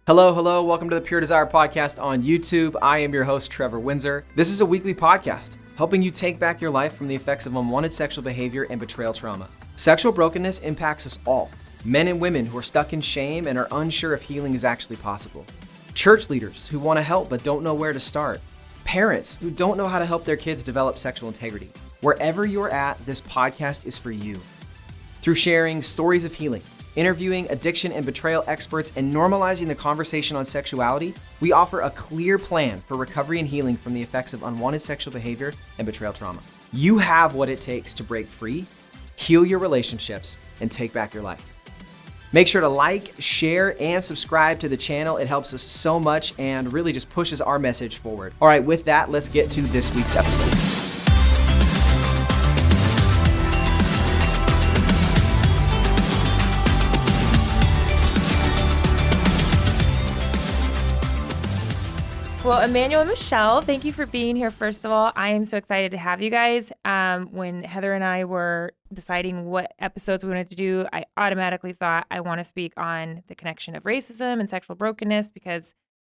Hello, hello. Welcome to the Pure Desire Podcast on YouTube. I am your host, Trevor Windsor. This is a weekly podcast helping you take back your life from the effects of unwanted sexual behavior and betrayal trauma. Sexual brokenness impacts us all, men and women who are stuck in shame and are unsure if healing is actually possible. Church leaders who want to help but don't know where to start. Parents who don't know how to help their kids develop sexual integrity. Wherever you're at, this podcast is for you. Through sharing stories of healing, interviewing addiction and betrayal experts, and normalizing the conversation on sexuality, we offer a clear plan for recovery and healing from the effects of unwanted sexual behavior and betrayal trauma. You have what it takes to break free, heal your relationships, and take back your life. Make sure to like, share, and subscribe to the channel. It helps us so much and really just pushes our message forward. All right, with that, let's get to this week's episode. Well, Immanuel and Michelle, thank you for being here. First of all, I am so excited to have you guys. When Heather and I were deciding what episodes we wanted to do, I automatically thought I want to speak on the connection of racism and sexual brokenness because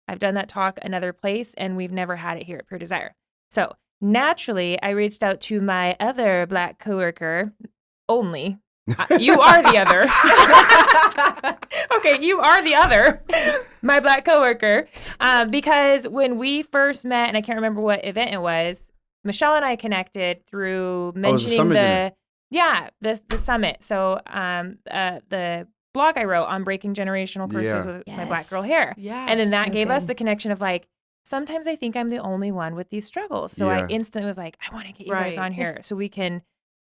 I've done that talk another place and we've never had it here at Pure Desire. So naturally, I reached out to my other Black coworker only. You are the other. Okay, you are the other, my Black coworker. Because when we first met, and I can't remember what event it was, Michelle and I connected through mentioning the summit. So the blog I wrote on breaking generational curses with my Black girl hair. Yeah. And then that gave us the connection of like, sometimes I think I'm the only one with these struggles. So I instantly was like, I want to get you guys on here so we can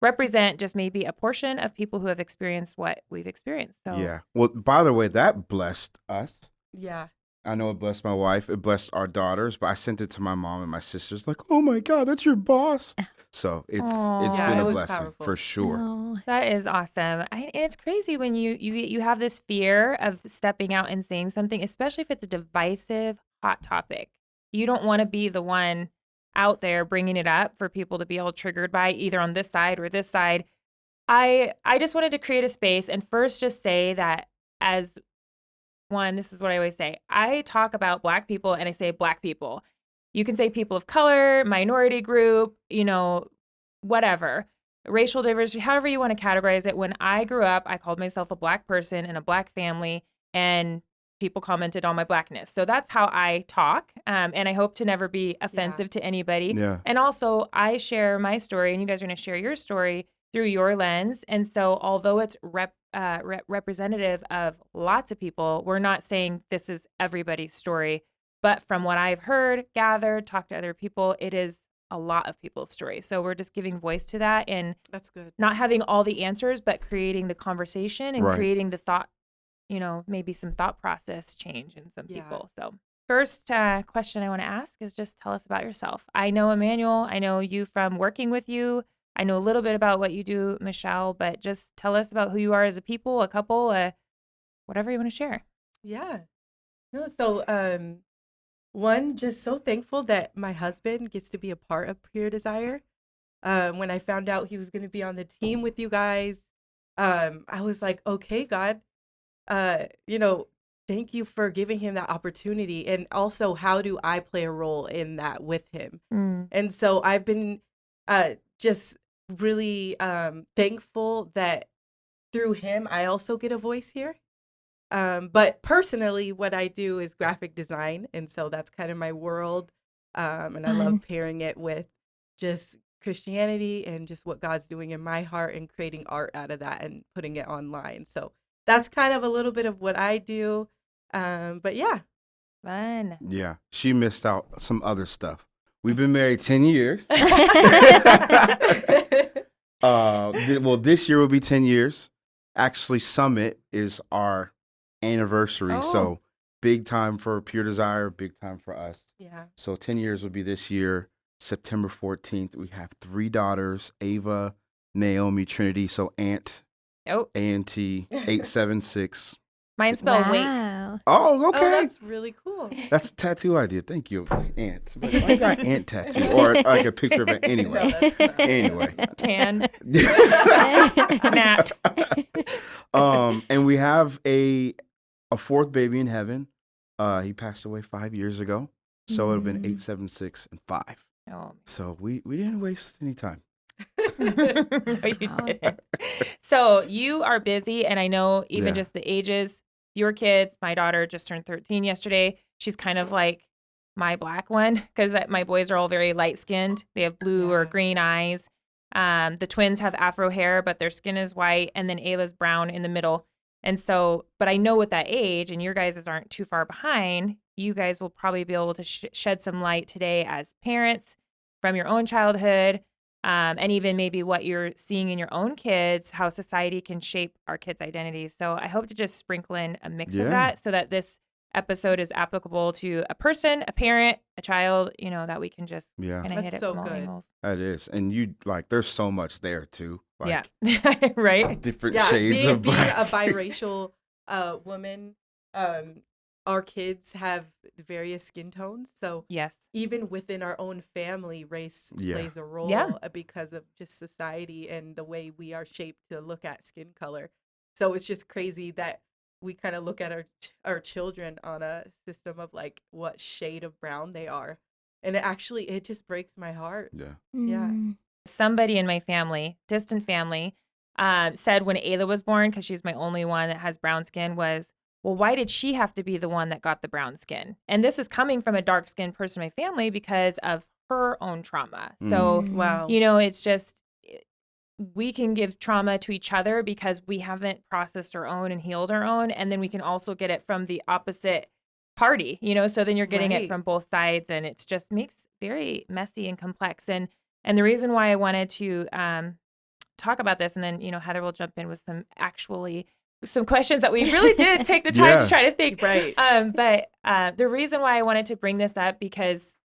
represent just maybe a portion of people who have experienced what we've experienced. So yeah. Well, by the way, that blessed us. Yeah. I know it blessed my wife. It blessed our daughters, but I sent it to my mom and my sisters like, oh my God, that's your boss. So it's been a blessing powerful. For sure. Aww. That is awesome. And it's crazy when you have this fear of stepping out and saying something, especially if it's a divisive, hot topic. You don't want to be the one out there bringing it up for people to be all triggered by either on this side or this side. I just wanted to create a space and first just say that as one, this is what I always say. I talk about Black people and I say Black people. You can say people of color, minority group, whatever, racial diversity, however you want to categorize it. When I grew up, I called myself a Black person in a Black family and people commented on my Blackness. So that's how I talk. And I hope to never be offensive to anybody. Yeah. And also I share my story and you guys are going to share your story through your lens. And so although it's representative of lots of people, we're not saying this is everybody's story. But from what I've heard, gathered, talked to other people, it is a lot of people's stories. So we're just giving voice to that and that's good. Not having all the answers, but creating the conversation and creating the thought, maybe some thought process change in some people. So first question I want to ask is just tell us about yourself. I know Immanuel, I know you from working with you. I know a little bit about what you do, Michelle, but just tell us about who you are as a people, a couple, whatever you want to share. Yeah. No, so one, just so thankful that my husband gets to be a part of Pure Desire. When I found out he was going to be on the team with you guys, I was like, okay, God, thank you for giving him that opportunity. And also, how do I play a role in that with him? And so I've been just really thankful that through him, I also get a voice here. But personally, what I do is graphic design. And so that's kind of my world. And I love pairing it with just Christianity and just what God's doing in my heart and creating art out of that and putting it online. So that's kind of a little bit of what I do. But yeah. Fun. Yeah. She missed out some other stuff. We've been married 10 years. Well, this year will be 10 years. Actually, Summit is our anniversary. So big time for Pure Desire, big time for us. Yeah. So 10 years will be this year, September 14th. We have 3 daughters, Ava, Naomi, Trinity. So Aunt, A-N-T, 876. Mine's spelled wake. Oh, okay. Oh, that's really cool. That's a tattoo idea. Thank you, Ant. But why you got Ant tattoo or like a picture of it anyway? No, that's not. Anyway. Tan. Nat. And we have a fourth baby in heaven. He passed away 5 years ago. So it would have been 8, 7, 6, and 5. Oh. So we didn't waste any time. No, you didn't. So you are busy, and I know even Yeah. just the ages, your kids, my daughter just turned 13 yesterday. She's kind of like my black one because my boys are all very light-skinned. They have blue or green eyes. The twins have afro hair, but their skin is white, and then Ayla's brown in the middle. And so, but I know with that age, and your guys aren't too far behind, you guys will probably be able to shed some light today as parents from your own childhood, and even maybe what you're seeing in your own kids, how society can shape our kids' identities. So I hope to just sprinkle in a mix of that so that this episode is applicable to a person, a parent, a child, that we can just kind of hit it from all angles. That is. And there's so much there too. Right? Different shades of black. Being a biracial woman, our kids have various skin tones. So yes, even within our own family, race plays a role because of just society and the way we are shaped to look at skin color. So it's just crazy that we kind of look at our children on a system of like what shade of brown they are. And it just breaks my heart. Yeah. Yeah. Somebody in my family, distant family, said when Ayla was born, because she's my only one that has brown skin, was, well, why did she have to be the one that got the brown skin? And this is coming from a dark-skinned person in my family because of her own trauma. So, wow. It's just, we can give trauma to each other because we haven't processed our own and healed our own. And then we can also get it from the opposite party, so then you're getting it from both sides, and it just makes very messy and complex. And the reason why I wanted to talk about this, and then, Heather will jump in with some questions that we really did take the time to try to think. Right. But the reason why I wanted to bring this up, because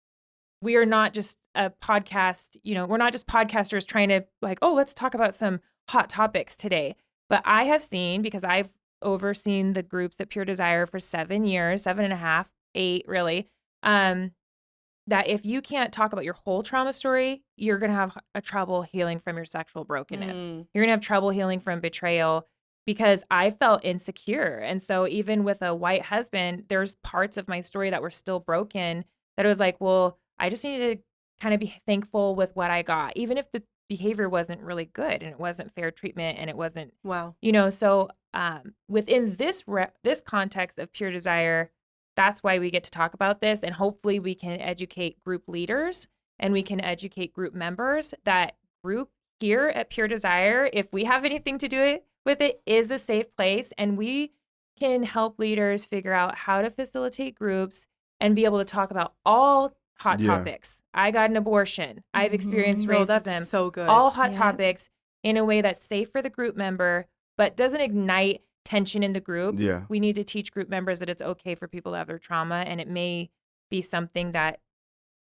we are not just a podcast, we're not just podcasters trying to let's talk about some hot topics today. But I have seen, because I've overseen the groups at Pure Desire for 7 years, 7.5, 8 really, that if you can't talk about your whole trauma story, you're going to have a trouble healing from your sexual brokenness. You're going to have trouble healing from betrayal, because I felt insecure. And so even with a white husband, there's parts of my story that were still broken that it was like, well, I just needed to kind of be thankful with what I got, even if the behavior wasn't really good and it wasn't fair treatment and it wasn't, so within this context of Pure Desire, that's why we get to talk about this. And hopefully we can educate group leaders and we can educate group members that group here at Pure Desire, if we have anything to do with it, is a safe place. And we can help leaders figure out how to facilitate groups and be able to talk about all hot topics. I got an abortion. I've experienced racism. That's so good. All hot topics in a way that's safe for the group member, but doesn't ignite tension in the group. Yeah. We need to teach group members that it's okay for people to have their trauma, and it may be something that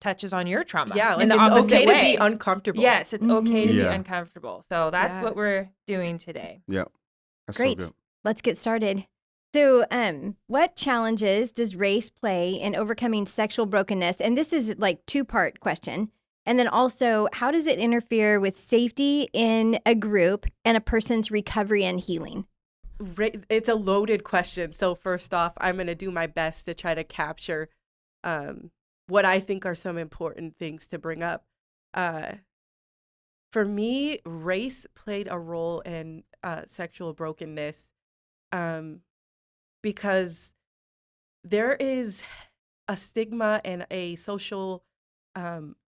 touches on your trauma. Yeah, in the it's okay way. to be uncomfortable. Yes, it's okay to be uncomfortable. So that's what we're doing today. Yeah. That's great. So good. Let's get started. So, what challenges does race play in overcoming sexual brokenness? And this is like 2-part question. And then also, how does it interfere with safety in a group and a person's recovery and healing? It's a loaded question. So first off, I'm going to do my best to try to capture what I think are some important things to bring up. For me, race played a role in sexual brokenness because there is a stigma and a social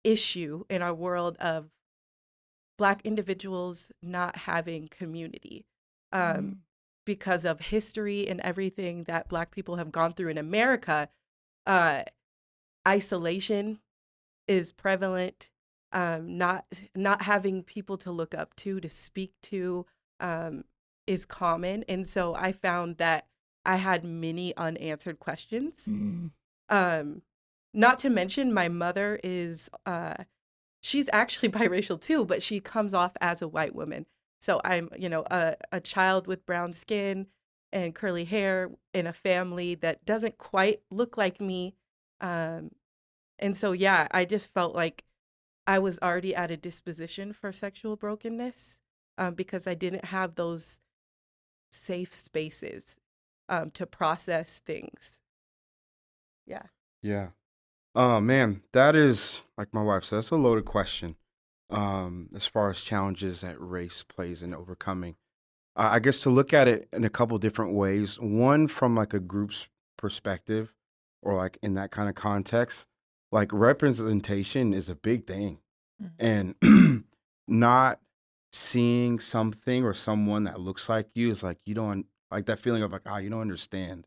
issue in our world of Black individuals not having community because of history and everything that Black people have gone through in America. Isolation is prevalent. Not having people to look up to speak to is common. And so I found that I had many unanswered questions. Not to mention my mother is, she's actually biracial too, but she comes off as a white woman. So I'm, a child with brown skin and curly hair in a family that doesn't quite look like me. And so, I just felt like I was already at a disposition for sexual brokenness because I didn't have those safe spaces to process things. Yeah. Yeah. Man, that is, like my wife said, that's a loaded question. As far as challenges that race plays in overcoming. I guess to look at it in a couple different ways. One, from like a group's perspective, or like in that kind of context, like representation is a big thing. And not seeing something or someone that looks like you is like, you don't like that feeling of like, you don't understand.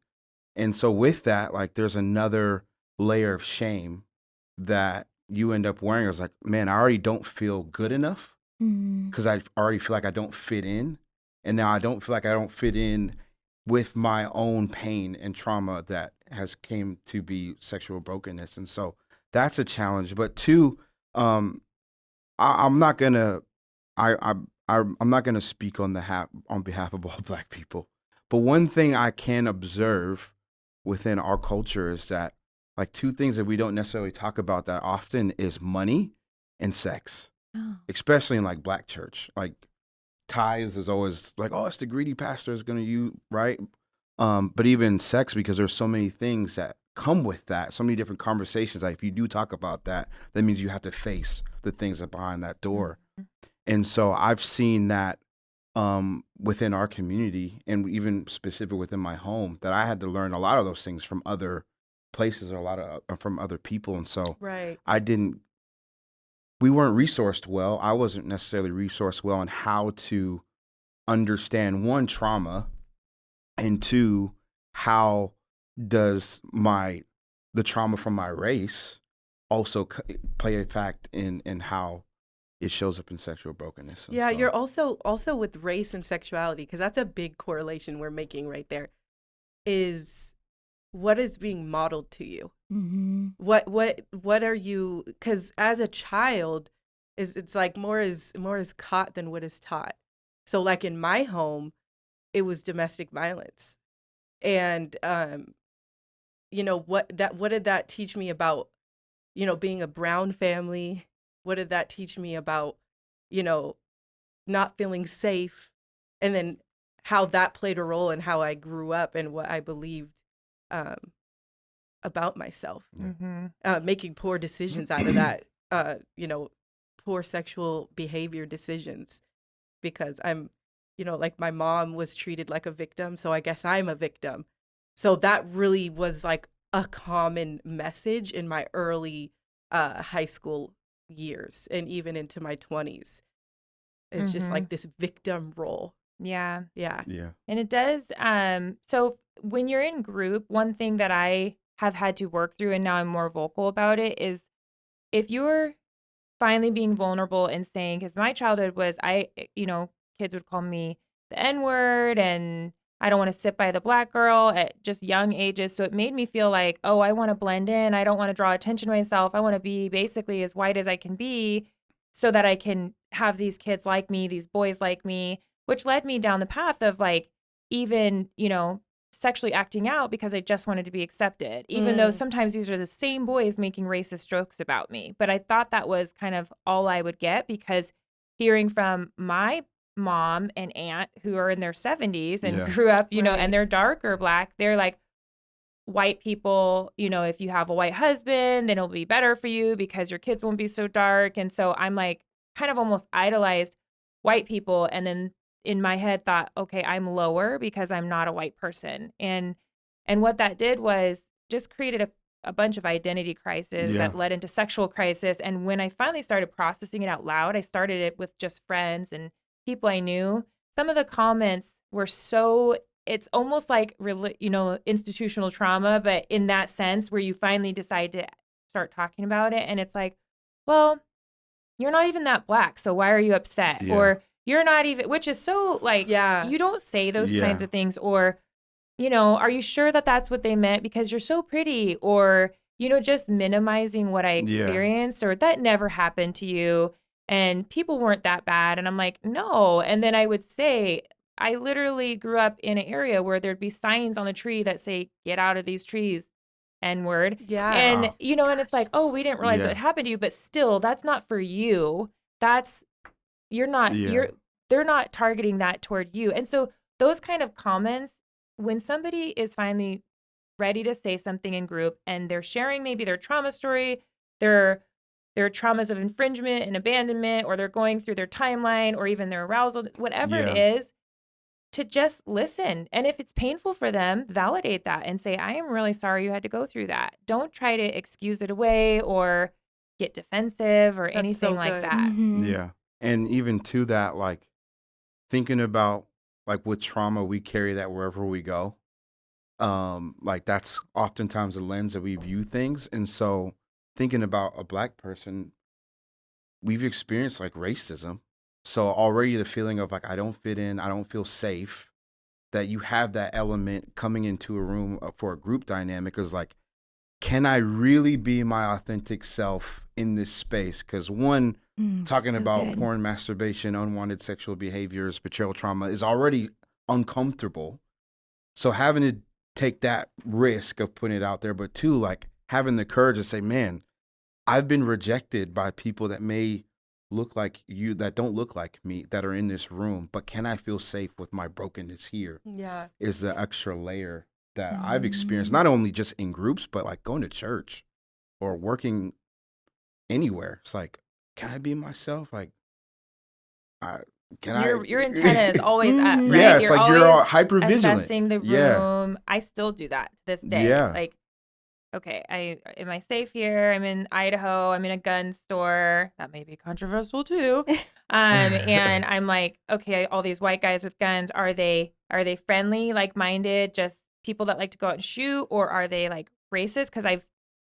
And so with that, like there's another layer of shame that you end up wearing. It's like, man, I already don't feel good enough Mm. because I already feel like I don't fit in. And now I don't feel like I don't fit in with my own pain and trauma that has came to be sexual brokenness. And so that's a challenge. But two, I'm not gonna I'm not gonna speak on on behalf of all Black people. But one thing I can observe within our culture is that like two things that we don't necessarily talk about that often is money and sex, Oh. especially in like Black church. Like tithes is always like, oh, it's the greedy pastor is gonna use, right? But even sex, because there's so many things that come with that, so many different conversations. Like if you do talk about that, that means you have to face the things that are behind that door. And so I've seen that within our community and even specific within my home, that I had to learn a lot of those things from other places or a lot of from other people. And so Right. we weren't resourced well. I wasn't necessarily resourced well on how to understand, one, trauma, and two, how does the trauma from my race also play a fact in how it shows up in sexual brokenness. And Yeah, so, you're also with race and sexuality, because that's a big correlation we're making right there. Is what is being modeled to you? Mm-hmm. What are you? Because as a child, it's like more is caught than what is taught. So like in my home, it was domestic violence, and what did that teach me about being a brown family? What did that teach me about not feeling safe, and then how that played a role in how I grew up and what I believed about myself, making poor decisions out of that, poor sexual behavior decisions, because I'm, like my mom was treated like a victim, so I guess I'm a victim. So that really was like a common message in my early high school years and even into my 20s. It's just like this victim role. Yeah. yeah. And it does. So when you're in group, one thing that I have had to work through, and now I'm more vocal about it, is if you're finally being vulnerable and saying, because my childhood was, kids would call me the N-word, and I don't want to sit by the Black girl at just young ages. So it made me feel like, oh, I want to blend in. I don't want to draw attention to myself. I want to be basically as white as I can be so that I can have these kids like me, these boys like me, which led me down the path of like even, sexually acting out because I just wanted to be accepted, even though sometimes these are the same boys making racist jokes about me. But I thought that was kind of all I would get, because hearing from my mom and aunt who are in their 70s and grew up, Right. and they're dark or Black, they're like, white people, if you have a white husband, then it'll be better for you because your kids won't be so dark. And so I'm like kind of almost idolized white people, and then in my head thought, okay, I'm lower because I'm not a white person. And what that did was just created a bunch of identity crises that led into sexual crisis. And when I finally started processing it out loud, I started it with just friends and people I knew. Some of the comments were it's almost like, institutional trauma, but in that sense where you finally decide to start talking about it. And it's like, well, you're not even that Black, so why are you upset? Yeah. Or you're not even, which is so like, you don't say those kinds of things. Or, are you sure that that's what they meant? Because you're so pretty. Or, just minimizing what I experienced, or that never happened to you. And people weren't that bad. And I'm like, no. And then I would say, I literally grew up in an area where there'd be signs on the tree that say, get out of these trees, N-word. Yeah. And, Oh, and it's like, oh, we didn't realize that it happened to you, but still, that's not for you. They're not targeting that toward you. And so those kind of comments, when somebody is finally ready to say something in group, and they're sharing maybe their trauma story, their traumas of infringement and abandonment, or they're going through their timeline, or even their arousal, whatever it is, to just listen. And if it's painful for them, validate that and say, I am really sorry you had to go through that. Don't try to excuse it away or get defensive or anything like that. Mm-hmm. Yeah. And even to that, like thinking about like with trauma, we carry that wherever we go. Like that's oftentimes the lens that we view things. And so thinking about a Black person, we've experienced like racism. So already the feeling of like, I don't fit in, I don't feel safe, that you have that element coming into a room for a group dynamic is like, can I really be my authentic self in this space? Because one, talking so about good. porn, masturbation, unwanted sexual behaviors, betrayal trauma is already uncomfortable. So having to take that risk of putting it out there, but two, like having the courage to say, man, I've been rejected by people that may look like you, that don't look like me, that are in this room, but can I feel safe with my brokenness here? Yeah. Is the extra layer that I've experienced, not only just in groups, but like going to church or working anywhere. It's like, can I be myself? Like, Your antenna is always up, right? Yeah, it's like you're all always hyper vigilant. assessing the room. Yeah. I still do that to this day. Yeah. Like, okay, am I safe here? I'm in Idaho. I'm in a gun store. That may be controversial too. And I'm like, okay, all these white guys with guns, are they friendly, like-minded, just people that like to go out and shoot, or are they like racist? Because I've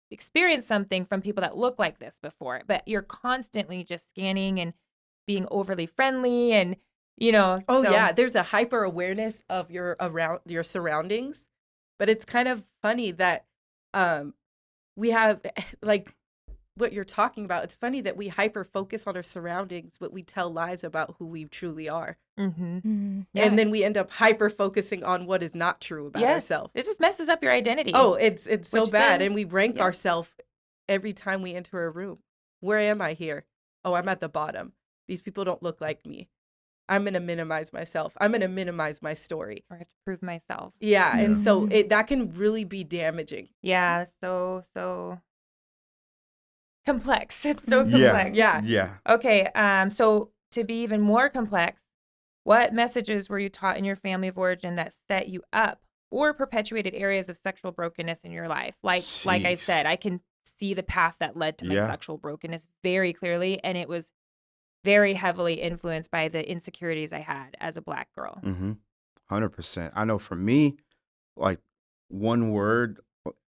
experienced something from people that look like this before, but you're constantly just scanning and being overly friendly, and Yeah, there's a hyper awareness of your surroundings, but it's kind of funny that we have like what you're talking about. It's funny that we hyper focus on our surroundings, but we tell lies about who we truly are. Yeah. And then we end up hyper focusing on what is not true about ourselves. It just messes up your identity. Oh, it's so Which bad. then- And we rank yeah. ourselves every time we enter a room. Where am I here? Oh, I'm at the bottom. These people don't look like me. I'm going to minimize myself. I'm going to minimize my story. Or I have to prove myself. Yeah. And so that can really be damaging. Yeah, so complex. It's so Yeah. complex. Yeah. Okay, so to be even more complex, what messages were you taught in your family of origin that set you up or perpetuated areas of sexual brokenness in your life? Like I Jeez. said, I can see the path that led to my Yeah. sexual brokenness very clearly, and it was very heavily influenced by the insecurities I had as a Black girl. 100%. I know for me, like one word,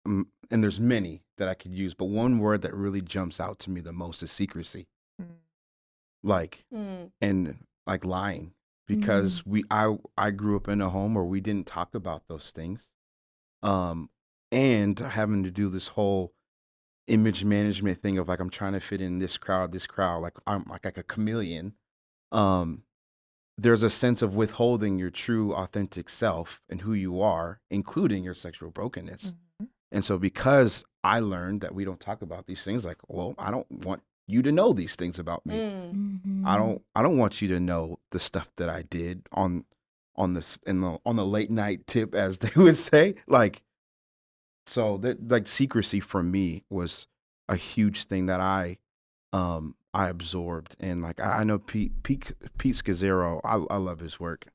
and there's many that I could use, but one word that really jumps out to me the most is secrecy. Like, and like lying, because I grew up in a home where we didn't talk about those things. And having to do this whole image management thing of like, I'm trying to fit in this crowd, like I'm like a chameleon. There's a sense of withholding your true authentic self and who you are, including your sexual brokenness. And so because I learned that we don't talk about these things, like, well, I don't want you to know these things about me. I don't want you to know the stuff that I did on the late night tip, as they would say. Like, so that like secrecy for me was a huge thing that I absorbed. And like I know Pete Scazzaro, I love his work.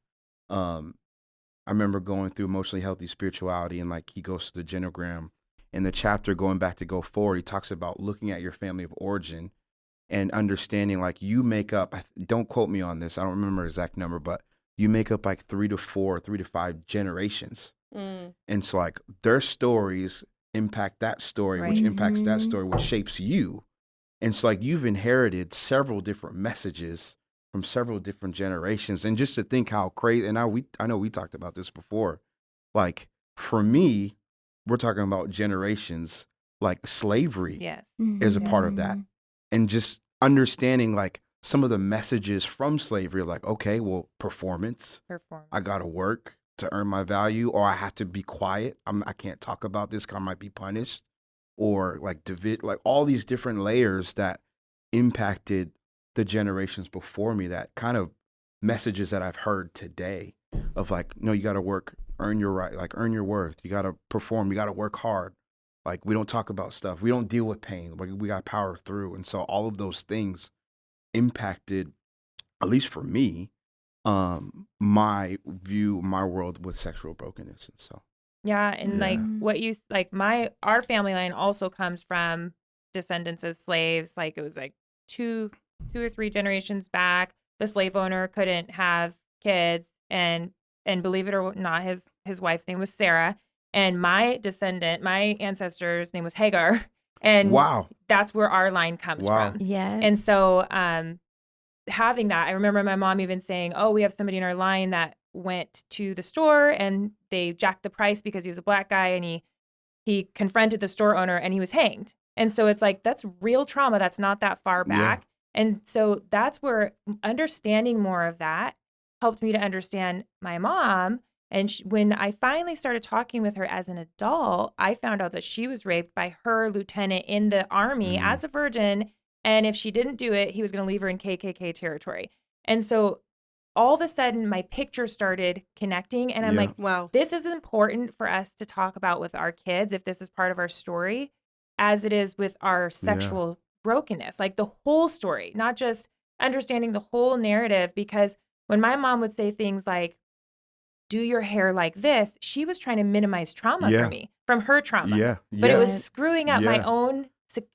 I remember going through Emotionally Healthy Spirituality, and like he goes to the genogram. In the chapter going back to Go Forward, he talks about looking at your family of origin and understanding like you make up, don't quote me on this, I don't remember the exact number, but you make up like 3 to 5 generations. And so like their stories impact that story, which impacts that story, which shapes you. And so like you've inherited several different messages from several different generations. And just to think how crazy, and I know we talked about this before, like for me, we're talking about generations, like slavery is a part of that. And just understanding like some of the messages from slavery, like, okay, well, performance. I got to work to earn my value, or I have to be quiet. I can't talk about this because I might be punished, or like like all these different layers that impacted the generations before me, that kind of messages that I've heard today of like, no, you got to work earn your right, like earn your worth. You got to perform. You got to work hard. Like we don't talk about stuff. We don't deal with pain. Like we got to power through. And so all of those things impacted, at least for me, my view, my world with sexual brokenness. And so. Yeah. And like what you, like our family line also comes from descendants of slaves. Like it was like two or three generations back. The slave owner couldn't have kids, and believe it or not, his wife's name was Sarah, and my ancestor's name was Hagar, and that's where our line comes from. Yeah. And so having that, I remember my mom even saying, "Oh, we have somebody in our line that went to the store and they jacked the price because he was a black guy, and he confronted the store owner and he was hanged." And so it's like, that's real trauma. That's not that far back. Yeah. And so that's where understanding more of that helped me to understand my mom. And when I finally started talking with her as an adult, I found out that she was raped by her lieutenant in the Army as a virgin. And if she didn't do it, he was going to leave her in KKK territory. And so all of a sudden, my picture started connecting. And I'm like, wow, this is important for us to talk about with our kids if this is part of our story, as it is with our sexual brokenness, like the whole story, not just understanding the whole narrative. Because when my mom would say things like, do your hair like this, she was trying to minimize trauma for me from her trauma. But it was screwing up my own,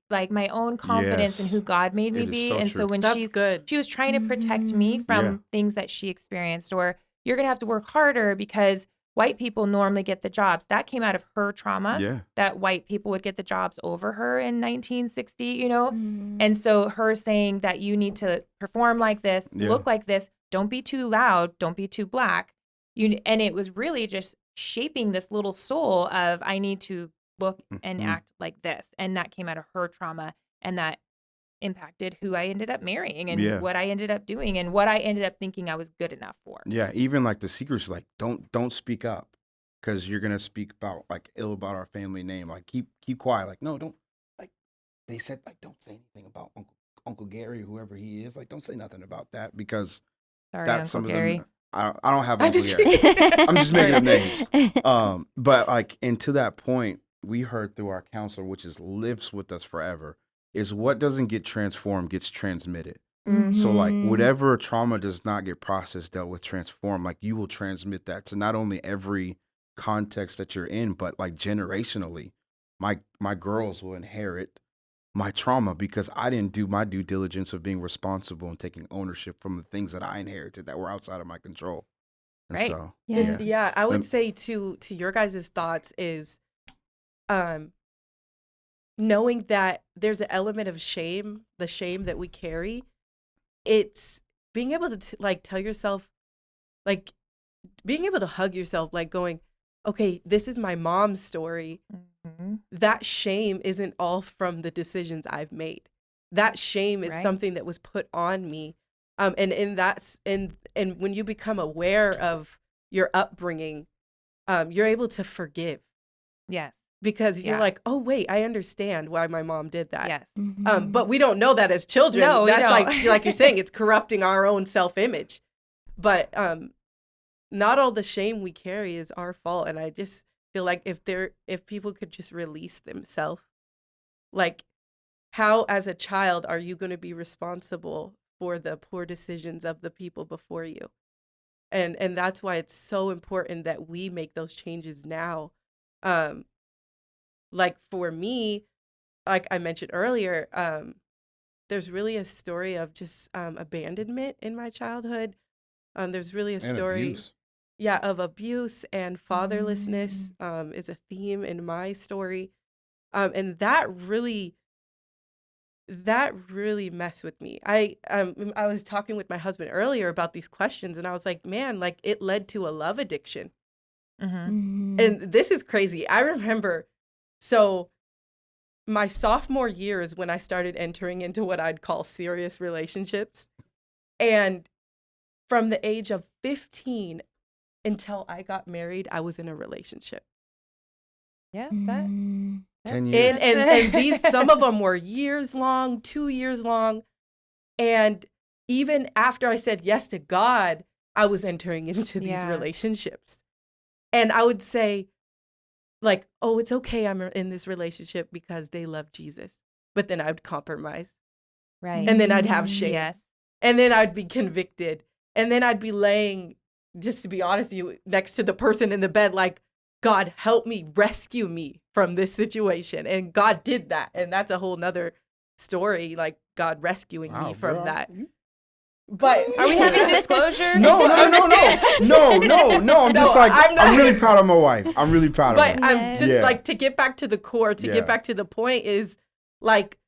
like my own confidence in who God made me be. And so when she was trying to protect me from things that she experienced, or you're going to have to work harder because white people normally get the jobs. That came out of her trauma, that white people would get the jobs over her in 1960, you know? And so her saying that you need to perform like this, look like this, don't be too loud, don't be too black. And it was really just shaping this little soul of, I need to look and act like this. And that came out of her trauma, and that impacted who I ended up marrying and what I ended up doing and what I ended up thinking I was good enough for. Yeah, even like the secrets, like don't speak up because you're gonna speak about like ill about our family name. Like keep quiet. Like no, don't. Like they said, like don't say anything about Uncle Gary, whoever he is. Like don't say nothing about that because that's some of them. I don't have Uncle Gary. I'm just making up names. But like, and to that point, we heard through our counselor, which lives with us forever, is what doesn't get transformed gets transmitted. So like whatever trauma does not get processed, dealt with, transformed, like you will transmit that to not only every context that you're in, but like generationally, my girls will inherit my trauma because I didn't do my due diligence of being responsible and taking ownership from the things that I inherited that were outside of my control. And right. So, I would say to your guys' thoughts is, knowing that there's an element of shame, the shame that we carry. It's being able to like tell yourself, like being able to hug yourself, like going, okay, this is my mom's story. That shame isn't all from the decisions I've made. That shame is something that was put on me. And when you become aware of your upbringing, you're able to forgive. Yes. Because you're like, oh wait, I understand why my mom did that. Yes. But we don't know that as children. No, that's like you're saying, it's corrupting our own self-image. But not all the shame we carry is our fault. And I just feel like if people could just release themselves, like how as a child are you going to be responsible for the poor decisions of the people before you? And that's why it's so important that we make those changes now. Like for me, like I mentioned earlier, there's really a story of just abandonment in my childhood. There's really a story abuse. Of abuse and fatherlessness is a theme in my story. And that really messed with me. I was talking with my husband earlier about these questions, and I was like, man, like it led to a love addiction. And this is crazy. I remember, so my sophomore year is when I started entering into what I'd call serious relationships. And from the age of 15 until I got married, I was in a relationship. Yeah, 10 years. And these, some of them were years long, 2 years long. And even after I said yes to God, I was entering into these relationships. And I would say, like, oh, it's okay I'm in this relationship because they love Jesus. But then I would compromise. Right. And then I'd have shame. Yes. And then I'd be convicted. And then I'd be laying, just to be honest with you, next to the person in the bed, like, God, help me, rescue me from this situation. And God did that. And that's a whole nother story, like God rescuing me from that. But are we having disclosure? No. I'm just like, I'm really proud of my wife. I'm really proud of her. But I'm just like, to get back to the core, to get back to the point is like,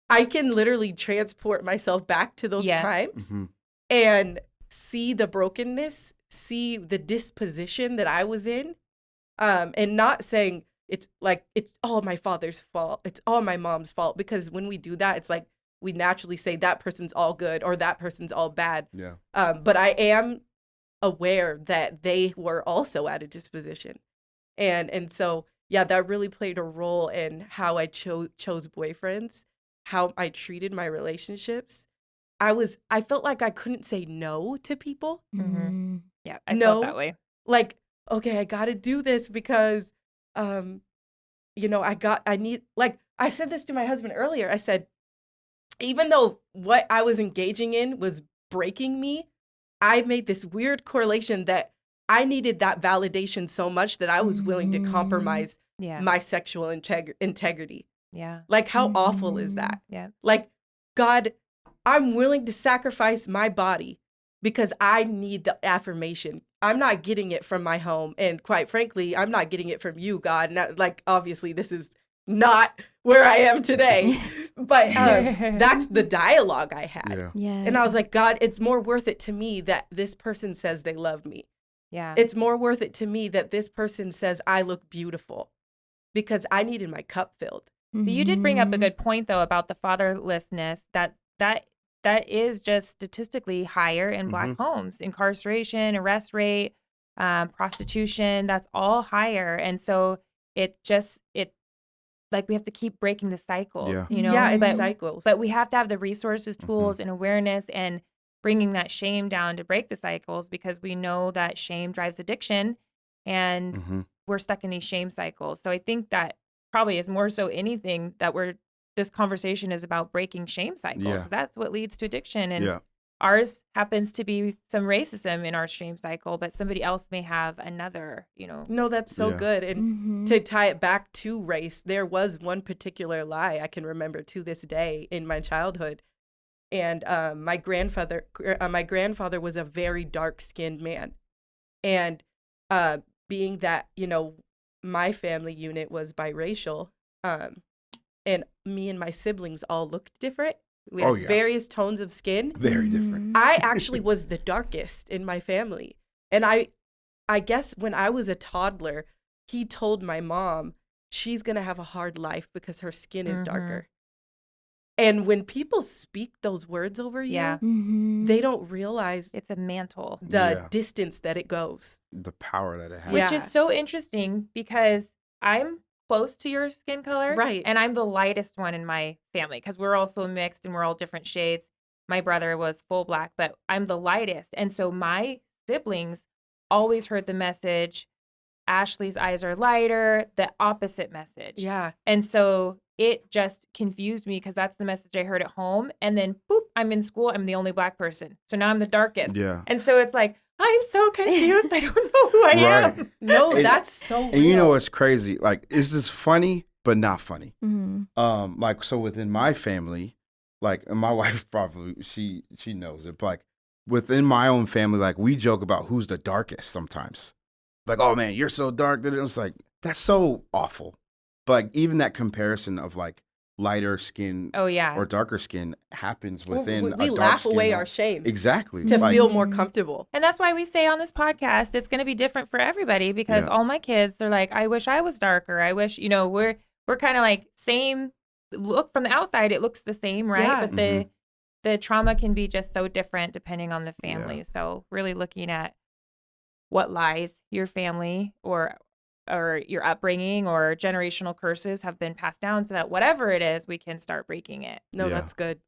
I can literally transport myself back to those times and see the brokenness, see the disposition that I was in, and not saying it's like, it's all my father's fault. It's all my mom's fault. Because when we do that, it's like, we naturally say that person's all good or that person's all bad. Yeah. But I am aware that they were also at a disposition. And so, yeah, that really played a role in how I chose boyfriends, how I treated my relationships. I felt like I couldn't say no to people. Mm-hmm. Yeah, I felt that way. Like, okay, I got to do this because, I need, like, I said this to my husband earlier. I said, even though what I was engaging in was breaking me, I made this weird correlation that I needed that validation so much that I was willing to compromise my sexual integrity. Yeah. Like, how awful is that? Yeah. Like, God, I'm willing to sacrifice my body because I need the affirmation. I'm not getting it from my home. And quite frankly, I'm not getting it from you, God. Not, like, obviously, this is not where I am today. But that's the dialogue I had. Yeah. And I was like, God, it's more worth it to me that this person says they love me. Yeah. It's more worth it to me that this person says I look beautiful because I needed my cup filled. But you did bring up a good point, though, about the fatherlessness, that is just statistically higher in Black homes. Incarceration, arrest rate, prostitution, that's all higher. And so it like we have to keep breaking the cycles, you know? Yeah, it's cycles. But we have to have the resources, tools, and awareness and bringing that shame down to break the cycles, because we know that shame drives addiction and we're stuck in these shame cycles. So I think that probably is more so anything that this conversation is about breaking shame cycles, because that's what leads to addiction. And ours happens to be some racism in our shame cycle, but somebody else may have another, No, that's so good. And to tie it back to race, there was one particular lie I can remember to this day in my childhood. And my grandfather was a very dark-skinned man. And being that, my family unit was biracial, and me and my siblings all looked different. We had various tones of skin. Very different. I actually was the darkest in my family. And I guess when I was a toddler, he told my mom she's going to have a hard life because her skin is darker. And when people speak those words over you, they don't realize it's a mantle. The distance that it goes. The power that it has. Which is so interesting because I'm close to your skin color. Right. And I'm the lightest one in my family because we're also mixed and we're all different shades. My brother was full Black, but I'm the lightest. And so my siblings always heard the message, Ashley's eyes are lighter, the opposite message. Yeah. And so it just confused me because that's the message I heard at home. And then, boop, I'm in school. I'm the only Black person. So now I'm the darkest. Yeah. And so it's like, I'm so confused. I don't know who I am. No, that's so real. And you know what's crazy? Like, is this funny, but not funny? Like, so within my family, like, and my wife probably, she knows it, but like, within my own family, like, we joke about who's the darkest sometimes. Like, oh man, you're so dark. That it's like, that's so awful. But like, even that comparison of like lighter skin or darker skin happens within we laugh away our shame. Exactly. To feel more comfortable. And that's why we say on this podcast, it's going to be different for everybody, because all my kids, they're like, I wish I was darker. I wish, we're kind of like same look from the outside. It looks the same, right? Yeah. But the trauma can be just so different depending on the family. Yeah. So really looking at what lies your family or your upbringing or generational curses have been passed down, so that whatever it is, we can start breaking it. No, that's good.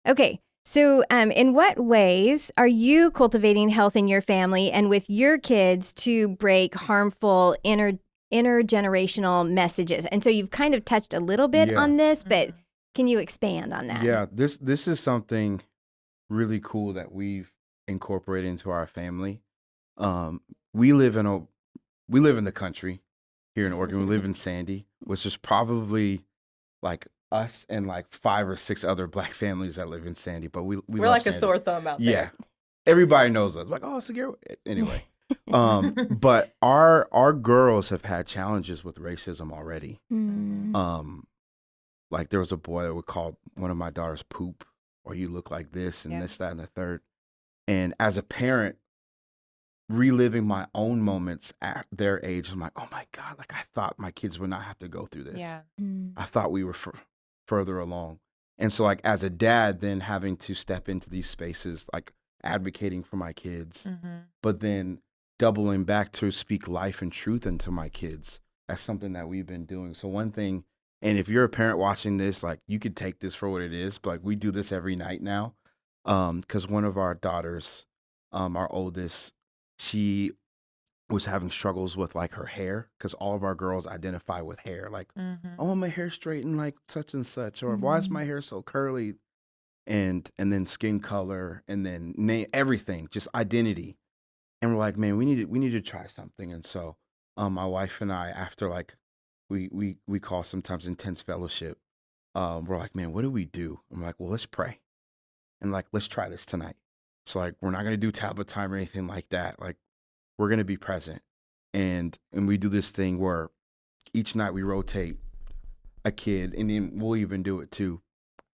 Okay, So, in what ways are you cultivating health in your family and with your kids to break harmful intergenerational messages? And so you've kind of touched a little bit Yeah. on this, but can you expand on that? Yeah, this is something really cool that we've incorporated into our family. We live in the country here in Oregon. We live in Sandy, which is probably like us and like 5 or 6 other Black families that live in Sandy. But we're We're love like Sandy. a sore thumb out there. Yeah, everybody knows us. Like, oh, it's a girl. Anyway, but our girls have had challenges with racism already. Like there was a boy that would call one of my daughters poop, or you look like this and this, that, and the third. And as a parent, reliving my own moments at their age, I'm like, oh my God, like I thought my kids would not have to go through this. Yeah. I thought we were further along. And so like as a dad, then having to step into these spaces, like advocating for my kids, but then doubling back to speak life and truth into my kids. That's something that we've been doing. So one thing, and if you're a parent watching this, like you could take this for what it is, but like we do this every night now. Because one of our daughters, our oldest, she was having struggles with like her hair, because all of our girls identify with hair. Like, I want my hair straightened like such and such, or why is my hair so curly? And then skin color, and then everything, just identity. And we're like, man, we need to try something. And so my wife and I, after like we call sometimes intense fellowship, we're like, man, what do we do? I'm like, well, let's pray. And like, let's try this tonight. So like, we're not going to do tablet time or anything like that. Like, we're going to be present. And we do this thing where each night we rotate a kid, and then we'll even do it too.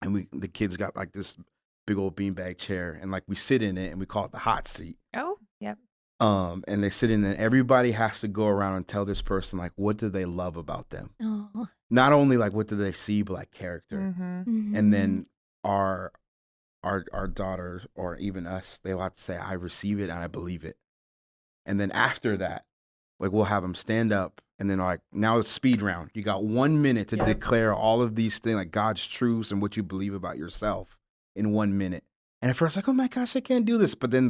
And the kids got like this big old beanbag chair, and like we sit in it and we call it the hot seat. Oh, yep. And they sit in it. Everybody has to go around and tell this person, like, what do they love about them? Oh. Not only like, what do they see, but like character. And then our daughters, or even us, they'll have to say, I receive it and I believe it. And then after that, like we'll have them stand up, and then like, now it's speed round. You got 1 minute to declare all of these things, like God's truths and what you believe about yourself in 1 minute. And at first, like, oh my gosh, I can't do this. But then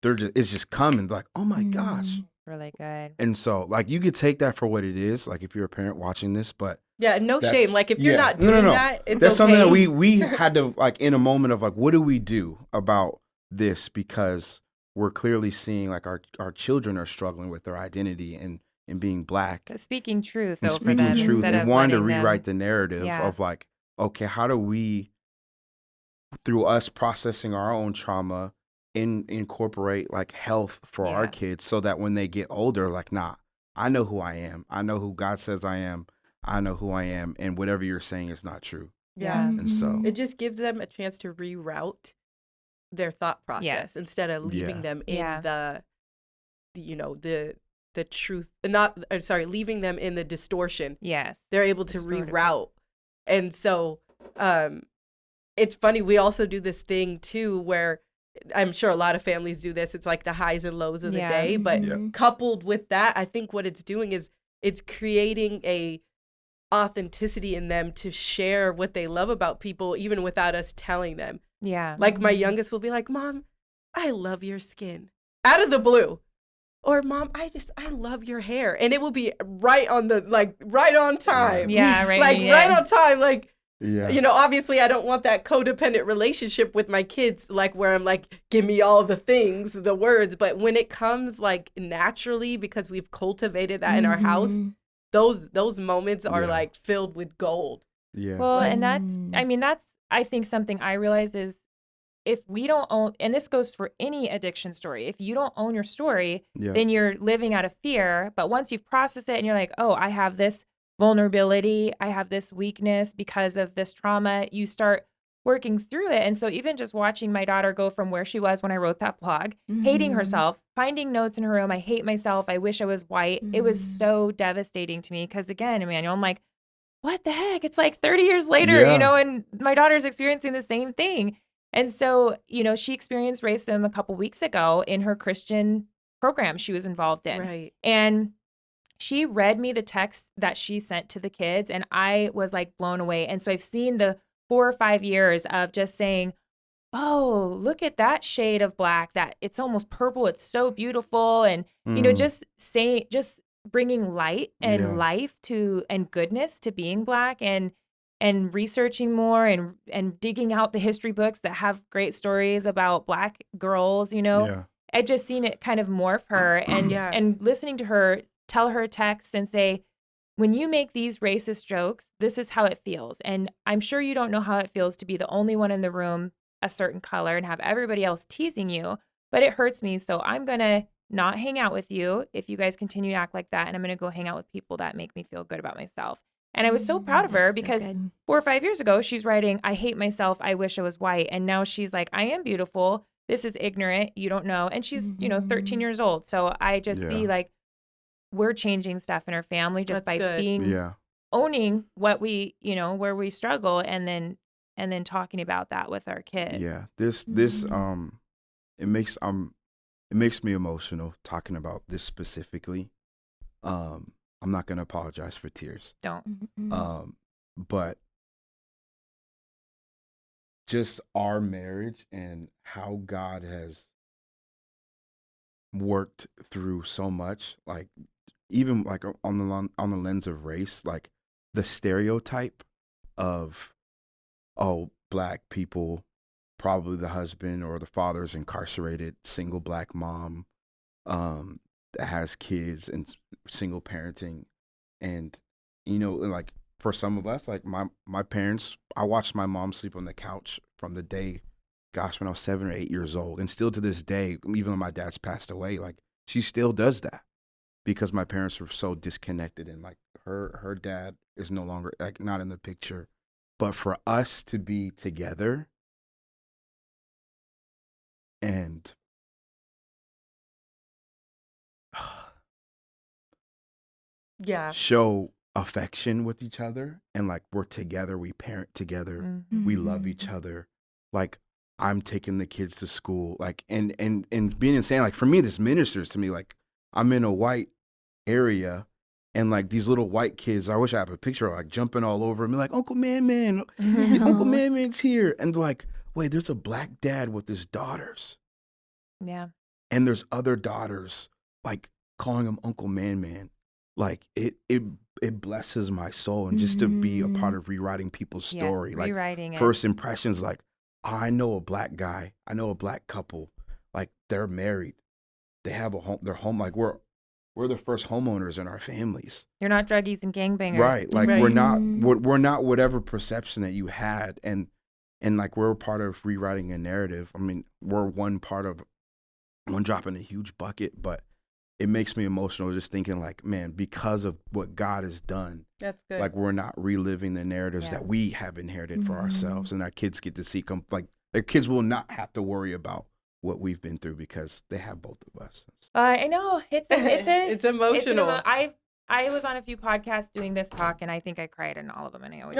it's just coming, like, oh my gosh. Really good. And so like, you could take that for what it is, like if you're a parent watching this, but yeah, no shame. Like if you're not no. doing that, it's that's okay. something that we had to, like, in a moment of like, what do we do about this? Because we're clearly seeing like our children are struggling with their identity and being Black. Speaking truth And over speaking them truth, instead and of wanting to letting them- rewrite the narrative of like, okay, how do we, through us processing our own trauma, incorporate like health for our kids, so that when they get older, like, nah, I know who I am. I know who God says I am. I know who I am. And whatever you're saying is not true. Yeah. And so It just gives them a chance to reroute their thought process instead of leaving them in the truth, leaving them in the distortion. Yes. They're able to reroute. And so it's funny, we also do this thing too, where I'm sure a lot of families do this. It's like the highs and lows of the day. But coupled with that, I think what it's doing is it's creating a authenticity in them to share what they love about people, even without us telling them. Yeah. Like my youngest will be like, Mom, I love your skin, out of the blue. Or Mom, I love your hair. And it will be right on time. Yeah, right. Right on time. Like, yeah. you know, obviously I don't want that codependent relationship with my kids, like where I'm like, give me all the things, the words. But when it comes like naturally, because we've cultivated that in our house, those moments are like filled with gold. Yeah. Well, and that's I think something I realize is, if we don't own, and this goes for any addiction story, if you don't own your story, then you're living out of fear. But once you've processed it and you're like, oh, I have this vulnerability, I have this weakness because of this trauma, you start working through it. And so even just watching my daughter go from where she was when I wrote that blog, hating herself, finding notes in her room, I hate myself, I wish I was white. It was so devastating to me because, again, Immanuel, I'm like, what the heck? It's like 30 years later, you know, and my daughter's experiencing the same thing. And so, you know, she experienced racism a couple weeks ago in her Christian program she was involved in. Right. And she read me the text that she sent to the kids, and I was like blown away. And so I've seen the 4 or 5 years of just saying, oh, look at that shade of black, that it's almost purple. It's so beautiful. And, you know, just bringing light and life to, and goodness to being black, and researching more and digging out the history books that have great stories about black girls, you know. Yeah. I just seen it kind of morph her, and Yeah. and listening to her tell her texts and say, when you make these racist jokes, this is how it feels. And I'm sure you don't know how it feels to be the only one in the room a certain color and have everybody else teasing you, but it hurts me. So I'm going to not hang out with you if you guys continue to act like that. And I'm going to go hang out with people that make me feel good about myself. And I was so proud of her That's so because good. 4 or 5 years ago, she's writing, I hate myself. I wish I was white. And now she's like, I am beautiful. This is ignorant. You don't know. And she's, you know, 13 years old. So I just see like we're changing stuff in our family just That's by good. being owning what we, you know, where we struggle, and then talking about that with our kid. Yeah. This it makes me emotional talking about this specifically. I'm not gonna apologize for tears. Don't. But just our marriage and how God has worked through so much, like even like on the lens of race, like the stereotype of, oh, black people, probably the husband or the father is incarcerated, single black mom, that has kids and single parenting. And, you know, like for some of us, like my parents, I watched my mom sleep on the couch from the day, gosh, when I was 7 or 8 years old. And still to this day, even though my dad's passed away, like she still does that because my parents were so disconnected, and like her dad is no longer, like, not in the picture. But for us to be together and show affection with each other, and like we're together, we parent together, we love each other. Like I'm taking the kids to school, like and being insane. Like for me, this ministers to me. Like I'm in a white area, and like these little white kids, I wish I have a picture of, like jumping all over me, like Uncle Man, Uncle Man's here, and they're like, wait, there's a black dad with his daughters. Yeah. And there's other daughters like calling him Uncle Man. Like it blesses my soul, and just to be a part of rewriting people's story, like rewriting first impressions. Like I know a black guy, I know a black couple, like they're married, they have a home, they're home. Like we're the first homeowners in our families. You're not druggies and gangbangers, right? Like we're not whatever perception that you had, and like we're a part of rewriting a narrative. I mean, we're one drop in a huge bucket, but it makes me emotional just thinking like, man, because of what God has done, that's good. Like we're not reliving the narratives that we have inherited for ourselves, and our kids get to see like their kids will not have to worry about what we've been through because they have both of us. I know it's emotional. I was on a few podcasts doing this talk, and I think I cried in all of them, and I always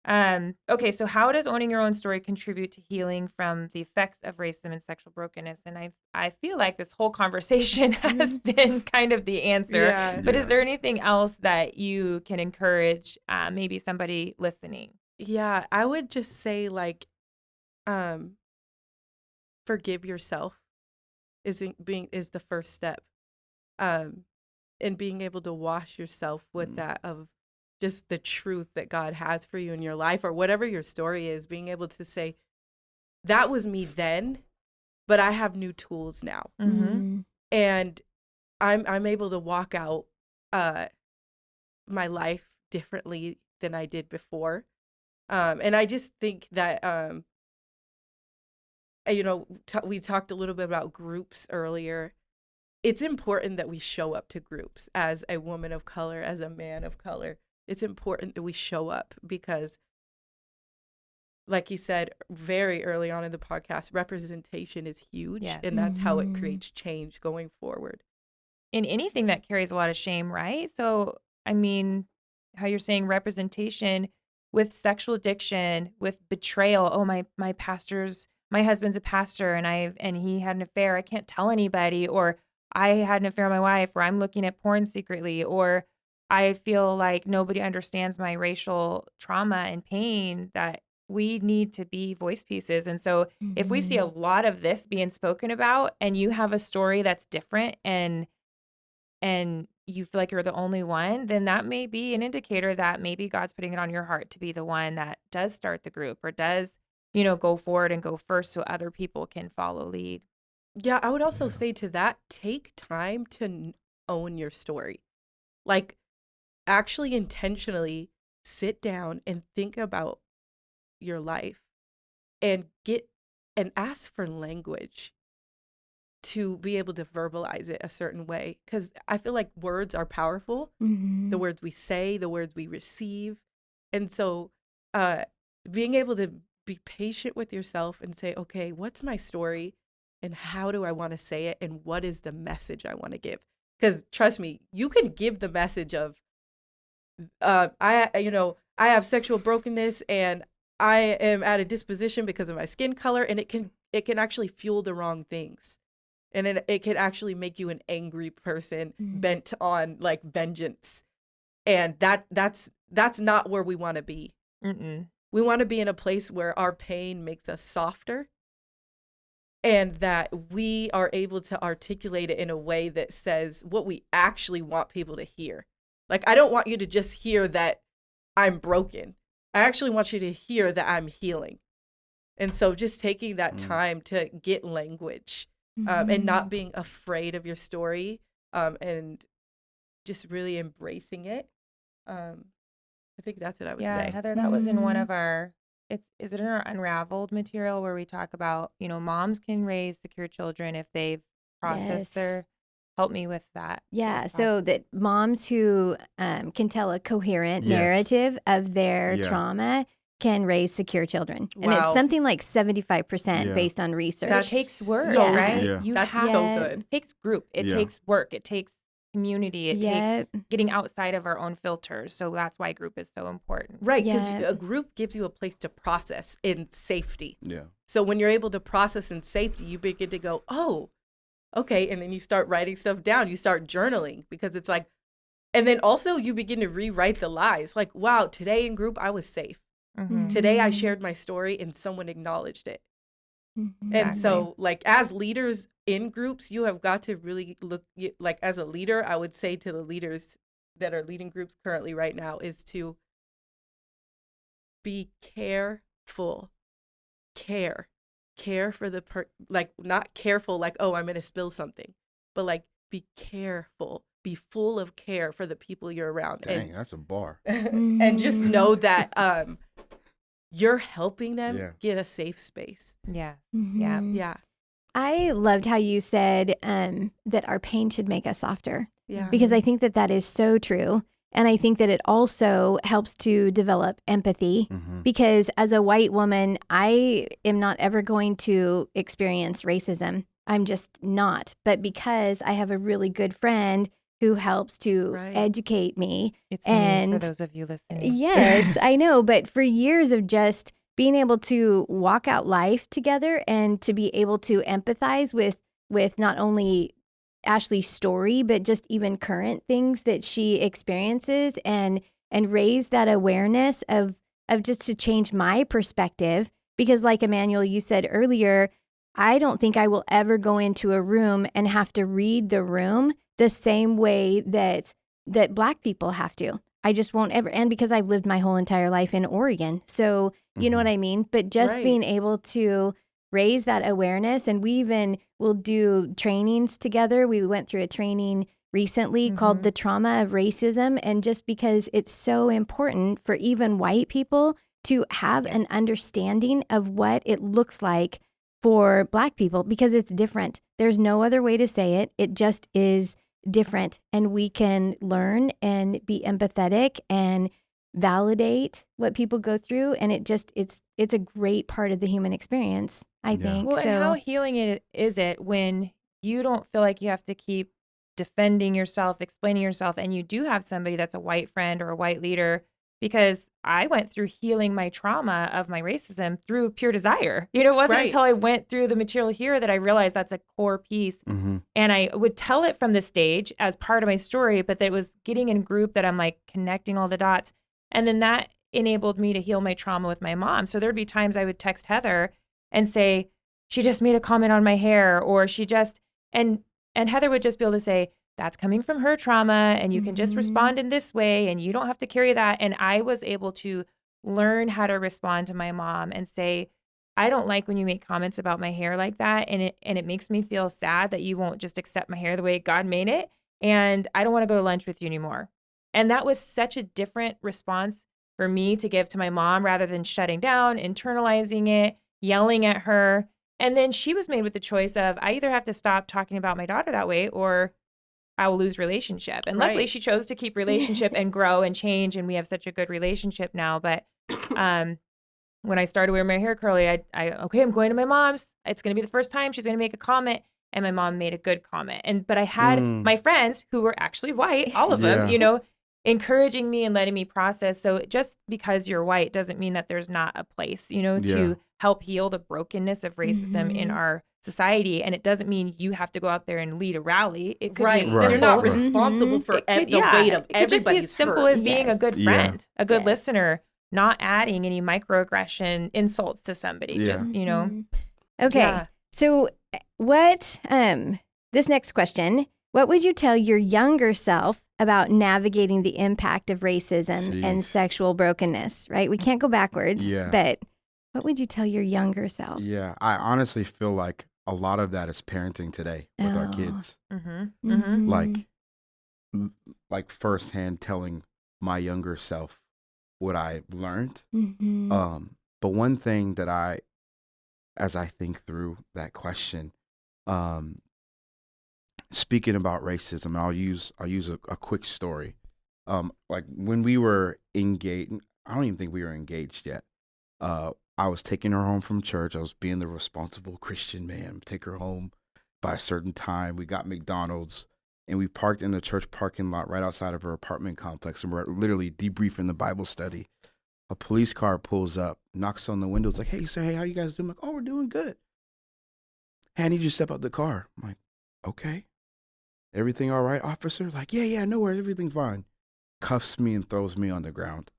cry. Okay, so how does owning your own story contribute to healing from the effects of racism and sexual brokenness? And I feel like this whole conversation has been kind of the answer. But is there anything else that you can encourage maybe somebody listening? Yeah, I would just say like, forgive yourself is the first step. And being able to wash yourself with that of just the truth that God has for you in your life, or whatever your story is, being able to say, that was me then, but I have new tools now. And I'm able to walk out my life differently than I did before. And I just think that, you know, we talked a little bit about groups earlier. It's important that we show up to groups as a woman of color, as a man of color. It's important that we show up because, like you said very early on in the podcast, representation is huge. Yes. And that's how it creates change going forward. In anything that carries a lot of shame, right? So, I mean, how you're saying representation with sexual addiction, with betrayal. Oh, my husband's a pastor and he had an affair. I can't tell anybody. Or I had an affair with my wife, or I'm looking at porn secretly, or I feel like nobody understands my racial trauma and pain that we need to be voice pieces. And so if we see a lot of this being spoken about and you have a story that's different and you feel like you're the only one, then that may be an indicator that maybe God's putting it on your heart to be the one that does start the group or does, go forward and go first so other people can follow lead. Yeah, I would also say to that, take time to own your story. Like, actually intentionally sit down and think about your life and ask for language to be able to verbalize it a certain way. Because I feel like words are powerful. The words we say, the words we receive. And so being able to be patient with yourself and say, okay, what's my story and how do I want to say it? And what is the message I want to give? Because trust me, you can give the message of, I have sexual brokenness and I am at a disposition because of my skin color, and it can actually fuel the wrong things. And it can actually make you an angry person bent on like vengeance. And that's not where we want to be. We want to be in a place where our pain makes us softer and that we are able to articulate it in a way that says what we actually want people to hear. Like, I don't want you to just hear that I'm broken. I actually want you to hear that I'm healing. And so just taking that time to get language and not being afraid of your story and just really embracing it. I think that's what I would say. Yeah, Heather, that was in one of our, is it in our Unraveled material where we talk about, moms can raise secure children if they've processed their, help me with that. Yeah, so that moms who can tell a coherent narrative of their trauma can raise secure children. Wow. And it's something like 75% based on research. That takes work, so right? Yeah. That's so good. It takes group. It takes work. It takes community. It takes getting outside of our own filters. So that's why group is so important. Right, because a group gives you a place to process in safety. Yeah. So when you're able to process in safety, you begin to go, oh, okay. And then you start writing stuff down. You start journaling because it's like, and then also you begin to rewrite the lies. Like, wow, today in group, I was safe. Today I shared my story and someone acknowledged it. And so like as leaders in groups, you have got to really look, like as a leader, I would say to the leaders that are leading groups currently right now is to be careful. Care for the like not careful like, oh, I'm going to spill something, but like be careful, be full of care for the people you're around. Dang, that's a bar. And just know that you're helping them get a safe space. Yeah. Yeah. I loved how you said that our pain should make us softer. Yeah. Because I think that is so true. And I think that it also helps to develop empathy because as a white woman, I am not ever going to experience racism. I'm just not. But because I have a really good friend who helps to educate me. It's me, for those of you listening. Yes, I know. But for years of just being able to walk out life together and to be able to empathize with not only Ashley's story, but just even current things that she experiences and raise that awareness of just to change my perspective. Because like Immanuel, you said earlier, I don't think I will ever go into a room and have to read the room the same way that Black people have to. I just won't ever. And because I've lived my whole entire life in Oregon. So you know what I mean? But just being able to raise that awareness. And we even will do trainings together. We went through a training recently called The Trauma of Racism. And just because it's so important for even white people to have an understanding of what it looks like for Black people, because it's different. There's no other way to say it. It just is different. And we can learn and be empathetic and validate what people go through. And it's a great part of the human experience, I think. Well, so, and how healing is it when you don't feel like you have to keep defending yourself, explaining yourself, and you do have somebody that's a white friend or a white leader? Because I went through healing my trauma of my racism through pure desire. It wasn't until I went through the material here that I realized that's a core piece. And I would tell it from the stage as part of my story, but that it was getting in group that I'm like connecting all the dots. And then that enabled me to heal my trauma with my mom. So there'd be times I would text Heather and say, she just made a comment on my hair, or she just, and Heather would just be able to say, that's coming from her trauma, and you can just respond in this way, and you don't have to carry that. And I was able to learn how to respond to my mom and say, I don't like when you make comments about my hair like that, and it makes me feel sad that you won't just accept my hair the way God made it, and I don't want to go to lunch with you anymore. And that was such a different response for me to give to my mom, rather than shutting down, internalizing it, yelling at her. And then she was made with the choice of, I either have to stop talking about my daughter that way, or I will lose relationship. And luckily she chose to keep relationship and grow and change. And we have such a good relationship now. But when I started wearing my hair curly, okay, I'm going to my mom's. It's going to be the first time she's going to make a comment. And my mom made a good comment. But I had my friends who were actually white, all of them, you know, encouraging me and letting me process. So just because you're white doesn't mean that there's not a place, you know, to help heal the brokenness of racism in our society. And it doesn't mean you have to go out there and lead a rally. It could be simple. You're not responsible for the weight of everybody's hurt. It could just be as simple as being a good friend, a good listener, not adding any microaggression insults to somebody, just, you know. Okay. So what, this next question, what would you tell your younger self about navigating the impact of racism and sexual brokenness, right? We can't go backwards, but what would you tell your younger self? Yeah, I honestly feel like a lot of that is parenting today with our kids. Like firsthand telling my younger self what I learned. But one thing that as I think through that question, speaking about racism, I'll use a quick story. Like when we were engaged, I don't even think we were engaged yet. I was taking her home from church. I was being the responsible Christian man. Take her home by a certain time. We got McDonald's and we parked in the church parking lot right outside of her apartment complex. And we're literally debriefing the Bible study. A police car pulls up, knocks on the window. It's like, hey, sir, hey, how you guys doing? I'm like, oh, we're doing good. Hey, I need you to step out the car. I'm like, okay. Everything all right, officer? Like, yeah, no worries. Everything's fine. Cuffs me and throws me on the ground.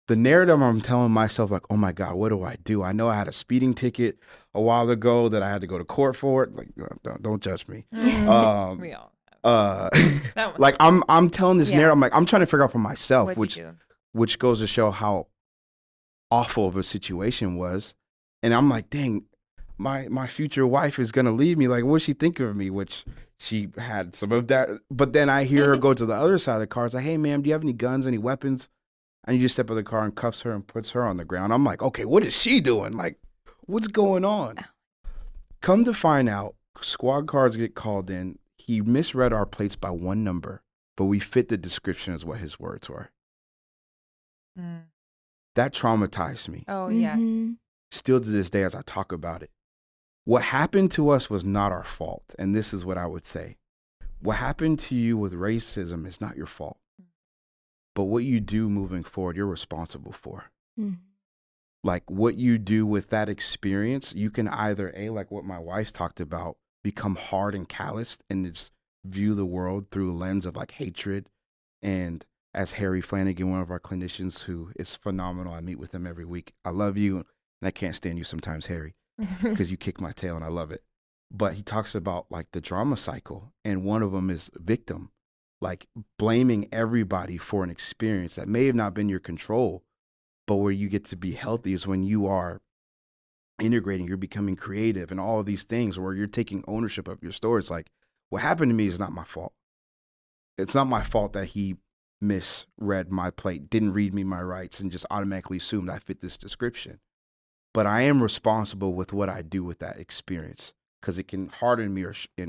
The narrative I'm telling myself, like, oh my God, what do? I know I had a speeding ticket a while ago that I had to go to court for it. Like, don't judge me. We all have. Like I'm telling this narrative. I'm like, I'm trying to figure out for myself, What'd which goes to show how awful of a situation was. And I'm like, dang, my future wife is gonna leave me. Like, what does she think of me? Which she had some of that. But then I hear her go to the other side of the car. It's like, hey, ma'am, do you have any guns, any weapons? And you just step out of the car and cuffs her and puts her on the ground. I'm like, okay, what is she doing? Like, what's going on? Come to find out, squad cars get called in. He misread our plates by one number, but we fit the description as what his words were. That traumatized me. Oh, yes. Still to this day as I talk about it. What happened to us was not our fault. And this is what I would say. What happened to you with racism is not your fault. But what you do moving forward, you're responsible for. Like what you do with that experience, you can either, like what my wife talked about, become hard and calloused and just view the world through a lens of like hatred. And as Harry Flanagan, one of our clinicians who is phenomenal, I meet with him every week. I love you, and I can't stand you sometimes, Harry, because you kick my tail and I love it. But he talks about like the drama cycle, and one of them is victim. Like blaming everybody for an experience that may have not been your control, but where you get to be healthy is when you are integrating, you're becoming creative and all of these things where you're taking ownership of your story. It's like, what happened to me is not my fault. It's not my fault that he misread my plate, didn't read me my rights and just automatically assumed I fit this description. But I am responsible with what I do with that experience, because it can harden me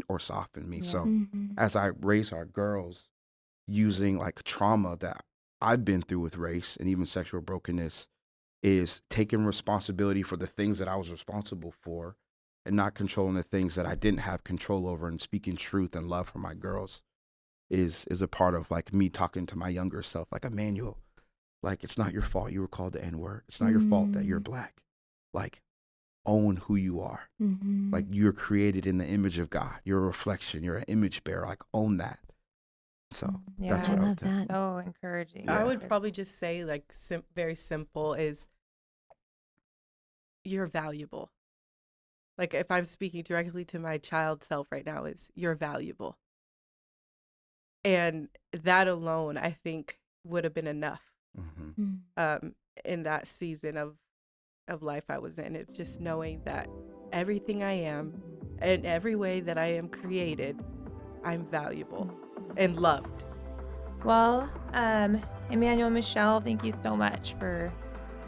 or soften me. So as I raise our girls using like trauma that I've been through with race and even sexual brokenness, is taking responsibility for the things that I was responsible for and not controlling the things that I didn't have control over, and speaking truth and love for my girls is a part of like me talking to my younger self, like, Immanuel, like, it's not your fault you were called the N-word. It's not your fault that you're Black. Like, own who you are. Like, you're created in the image of God. You're a reflection. You're an image bearer. Like, own that. So Yeah, that's I what I love would do. that. So encouraging. I would probably just say, like, very simple is you're valuable. Like, if I'm speaking directly to my child self right now, is you're valuable. And that alone, I think, would have been enough in that season of life I was in. It just knowing that everything I am and every way that I am created, I'm valuable and loved. Well, Immanuel and Michelle, thank you so much for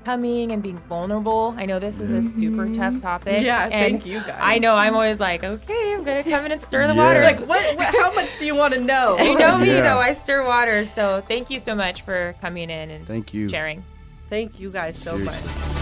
coming and being vulnerable. I know this is a super tough topic. Yeah, and thank you guys. I know I'm always like, okay, I'm gonna come in and stir the Yeah. waters. Like, what how much do you want to know? You know me Yeah. though, I stir waters. So thank you so much for coming in and Thank you. sharing. Thank you guys so Seriously. much.